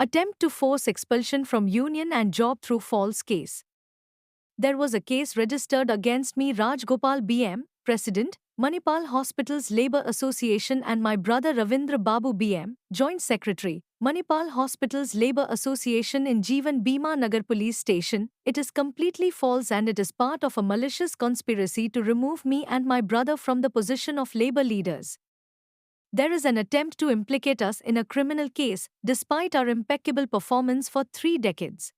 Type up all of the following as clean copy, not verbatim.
Attempt to force expulsion from union and job through false case. There was a case registered against me, Rajgopal BM, President, Manipal Hospitals Labour Association, and my brother Ravindra Babu BM, Joint Secretary, Manipal Hospitals Labour Association in Jeevan Bima Nagar Police Station. It is completely false and it is part of a malicious conspiracy to remove me and my brother from the position of labour leaders. There is an attempt to implicate us in a criminal case, despite our impeccable performance for 3 decades.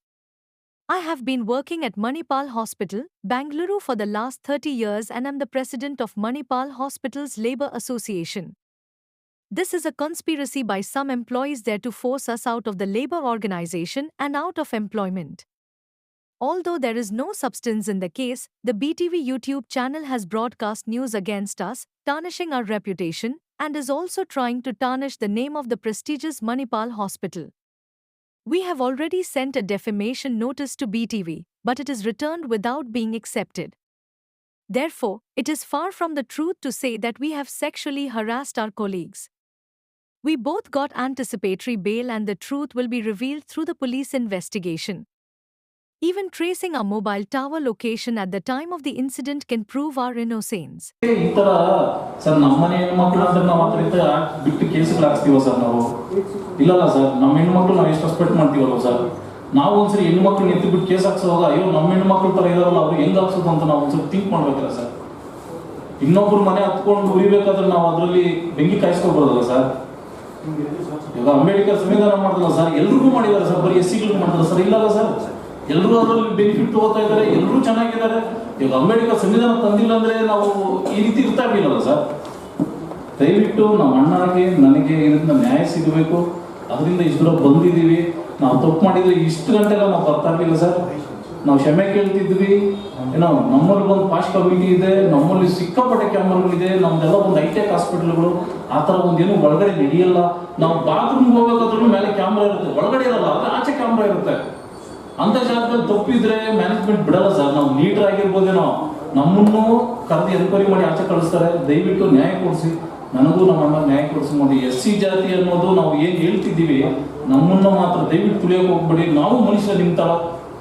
I have been working at Manipal Hospital, Bangalore for the last 30 years and am the president of Manipal Hospitals Labour Association. This is a conspiracy by some employees there to force us out of the labour organization and out of employment. Although there is no substance in the case, the BTV YouTube channel has broadcast news against us, tarnishing our reputation, and is also trying to tarnish the name of the prestigious Manipal Hospital. We have already sent a defamation notice to BTV, but it is returned without being accepted. Therefore, it is far from the truth to say that we have sexually harassed our colleagues. We both got anticipatory bail and the truth will be revealed through the police investigation. Even tracing our mobile tower location at the time of the incident can prove our innocence. Sir ನಮ್ಮನೆ ಹೆಣ್ಮಕ್ಳು ಅಂದ್ರೆ ನಾವು ಅದರಿಂದ ಬಿಟ್ಟು ಕೇಸ್ಗಳು ಹಾಕ್ಸ್ತೀವ sir ನಾವು ಇಲ್ಲಲ್ಲ sir ನಮ್ಮ ಹೆಣ್ಮಕ್ಳು ನಾವು ಎಷ್ಟು ರೆಸ್ಪೆಕ್ಟ್ ಮಾಡ್ತೀವಲ್ಲ ಸರ್ ನಾವು ಒಂದ್ಸರಿ ಹೆಣ್ಮಕ್ಳು ಎತ್ತಿ ಬಿಟ್ಟು ಕೇಸ್ ಹಾಕ್ಸುವಾಗ ಅಯ್ಯೋ ನಮ್ಮ ಹೆಣ್ಮಕ್ಳು ತರ ಇದಾರಲ್ಲ ಅವ್ರು ಹೆಂಗ್ ಹಾಕ್ಸೋದು ಅಂತ ನಾವು ಒಂದ್ಸರಿ ಥಿಂಕ್ ಮಾಡ್ಬೇಕಲ್ಲ ಸರ್ ಇನ್ನೊಬ್ರು ಮನೆ ಹತ್ಕೊಂಡು ಉರಿಬೇಕಾದ್ರೆ ನಾವು ಅದರಲ್ಲಿ ಬೆಂಕಿ ಕಾಯಿಸ್ಕೊಳ್ಬೋದಲ್ಲ ಸರ್ ಈಗ ಅಂಬೇಡ್ಕರ್ ಸಂವಿಧಾನ ಮಾಡಿದಲ್ಲ ಸರ್ ಎಲ್ರಿಗೂ ಮಾಡಿದಾರೆ ಸರ್ ಬರೀ ಎಸ್ಸಿಗಳಿಗೂ ಮಾಡಿದಾರೆ ಸರ್ ಇಲ್ಲಲ್ಲ ಸರ್ ಎಲ್ಲರೂ ಅದರಲ್ಲಿ ಬೆನಿಫಿಟ್ ತಗೋತಾ ಇದ್ದಾರೆ ಎಲ್ಲರೂ ಚೆನ್ನಾಗಿದ್ದಾರೆ ಈಗ ಅಂಬೇಡ್ಕರ್ ಸಂವಿಧಾನ ತಂದಿಲ್ಲ ಅಂದ್ರೆ ನಾವು ಈ ರೀತಿ ಇರ್ತಾ ಇರಲಿಲ್ಲ ಸರ್ ದಯವಿಟ್ಟು ನಮ್ಮ ಅಣ್ಣನಿಗೆ ನನಗೆ ಇದರಿಂದ ನ್ಯಾಯ ಸಿಗಬೇಕು ಅದರಿಂದ ಇಷ್ಟು ದೂರ ಬಂದಿದ್ದೀವಿ ನಾವು ತಪ್ಪು ಮಾಡಿದ್ರೆ ಇಷ್ಟು ಗಂಟೆಲ್ಲ ನಾವು ಬರ್ತಾ ಇರಲಿಲ್ಲ ಸರ್ ನಾವು ಕ್ಷಮೆ ಕೇಳ್ತಿದ್ವಿ ಏನೋ ನಮ್ಮಲ್ಲಿ ಒಂದು ಪಾಶ್ ಕಮಿಟಿ ಇದೆ ನಮ್ಮಲ್ಲಿ ಸಿಕ್ಕಾಪಟ್ಟೆ ಕ್ಯಾಮರಾಗಳಿದೆ ನಮ್ದೆಲ್ಲ ಒಂದು ಹೈಟೆಕ್ ಹಾಸ್ಪಿಟಲ್ಗಳು ಆ ಥರ ಒಂದೇನು ಒಳಗಡೆ ನಡೆಯಲ್ಲ ನಾವು ಬಾತ್ರೂಮ್ಗೆ ಹೋಗ್ಬೇಕಾದ್ರೂ ಮೇಲೆ ಕ್ಯಾಮ್ರಾ ಇರುತ್ತೆ ಒಳಗಡೆ ಇರಲ್ಲ ಆದರೆ ಆಚೆ ಕ್ಯಾಮ್ರಾ ಇರುತ್ತೆ ಅಂತ ಜಾಗದಲ್ಲಿ ತಪ್ಪಿದ್ರೆ ಮ್ಯಾನೇಜ್ಮೆಂಟ್ ಬಿಡಲ್ಲ ಸರ್ ನಾವು ಲೀಡರ್ ಆಗಿರ್ಬೋದೇನೋ ನಮ್ಮನ್ನು ಕರೆದು ಎನ್ಕ್ವೈರಿ ಮಾಡಿ ಆಚೆ ಕಳಿಸ್ತಾರೆ ದಯವಿಟ್ಟು ನ್ಯಾಯ ಕೊಡಿಸಿ ನನಗೂ ನಮ್ಮ ಅಣ್ಣ ನ್ಯಾಯ ಕೊಡಿಸಿ ನೋಡಿ SC ಜಾತಿ ಅನ್ನೋದು ನಾವು ಏನು ಹೇಳ್ತಿದ್ದೀವಿ ನಮ್ಮನ್ನು ಮಾತ್ರ ದಯವಿಟ್ಟು ತುಳಿಯೋಕೆ ಹೋಗ್ಬೇಡಿ ನಾವು ಮನುಷ್ಯ ನಿಮ್ಮ ತರ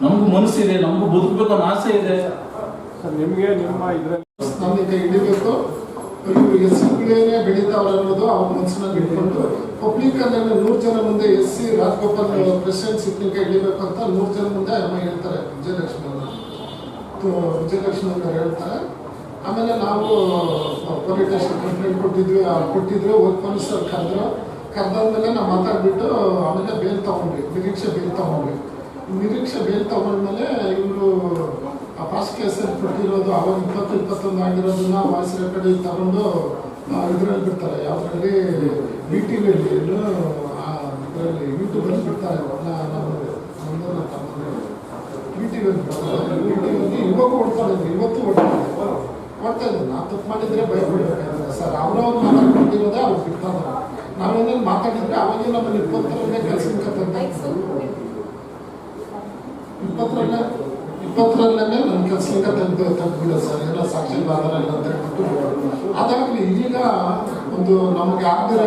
ನಮಗೂ ಮನಸ್ಸಿದೆ ನಮಗೂ ಬದುಕಬೇಕನ್ನೋ ಆಸೆ ಇದೆ ನಿಮಗೆ ನಿಮ್ಮ ಇದರಲ್ಲಿ ನಮಗೆ ಹಿಡಿಬೇಕು SCಗಳೇನೇ ಬೆಳೀತಾವ್ರೆ ಅನ್ನೋದು ಅವ್ರ ಮನಸ್ಸಿನಲ್ಲಿ ಇಟ್ಕೊಂಡು ಪಬ್ಲಿಕ್ ಅಲ್ಲಿ 100 ಜನ ಮುಂದೆ SC ರಾಜಗೋಪಾಲ್ ಪ್ರೆಸಿಡೆಂಟ್ ಸಿಕ್ಕಿಂಗ್ ಹಿಡಿಬೇಕು ಅಂತ 100 ಜನ ಮುಂದೆ ಅಮ್ಮ ಹೇಳ್ತಾರೆ ವಿಜಯಲಕ್ಷ್ಮಿ ಅವರು ಹೇಳ್ತಾರೆ ಆಮೇಲೆ ನಾವು ಪೊಲೀಸ್ ಸ್ಟೇಷನ್ ಕಂಪ್ಲೇಂಟ್ ಕೊಟ್ಟಿದ್ರು ಹೋಗಿ ಪೊಲೀಸರು ಕರೆದಾದ್ಮೇಲೆ ನಾವು ಮಾತಾಡ್ಬಿಟ್ಟು ಆಮೇಲೆ ಬೇಲ್ ತಗೊಂಡ್ವಿ ನಿರೀಕ್ಷೆ ಬೇಲ್ ತಗೊಂಡ್ಮೇಲೆ ಇವರು ಆ ಪಾಸ್ ಕೇಸಲ್ಲಿ ಕೊಟ್ಟಿರೋದು ಅವಾಗ 20-21 ಆಗಿರೋದನ್ನ ವಾಯ್ಸ್ ರೆಕಾರ್ಡಿಂಗ್ ತಗೊಂಡು ಇದರಲ್ಲಿ ಬಿಡ್ತಾರೆ ಯಾವುದರಲ್ಲಿ BTVಯಲ್ಲಿ ಇದರಲ್ಲಿ ಯೂಟ್ಯೂಬಲ್ಲಿ ಬಿಡ್ತಾರೆ BTVಯಲ್ಲಿ ಇವಾಗ ಓಡ್ತಾ ಇದ್ರು ಇವತ್ತು ಓಡ್ತಾ ಇದ್ರು ನಾವು ತಪ್ಪು ಮಾಡಿದ್ರೆ ಭಯ ಪಡ್ಬೇಕಾದ್ರೆ ಸರ್ ಅವ್ರವ್ರು ಮಾತಾಡ್ಕೊಂಡಿರೋದೇ ಅವ್ರು ಬಿಡ್ತಾ ಇದ್ದಾರೆ ನಾವೇನೇನು ಮಾತಾಡಿದ್ರೆ ಅವಾಗೇ ನಮ್ಮಲ್ಲಿ 20ರಲ್ಲೇ ಕೆಲಸಕ್ಕೆ ತಂದೆ 20ರಲ್ಲೇ ನನ್ನ ಕೆಲಸಕ್ಕೆ ತೆಗೆದುಬಿಡೋದು ಸರ್ ಎಲ್ಲ ಸಾಕ್ಷಿ ಆಧಾರ ಎಲ್ಲ ತೆಗೆದುಬಿಟ್ಟು ಅದಾಗಲಿ ಈಗ ಒಂದು ನಮಗೆ ಆಗದಿರೋ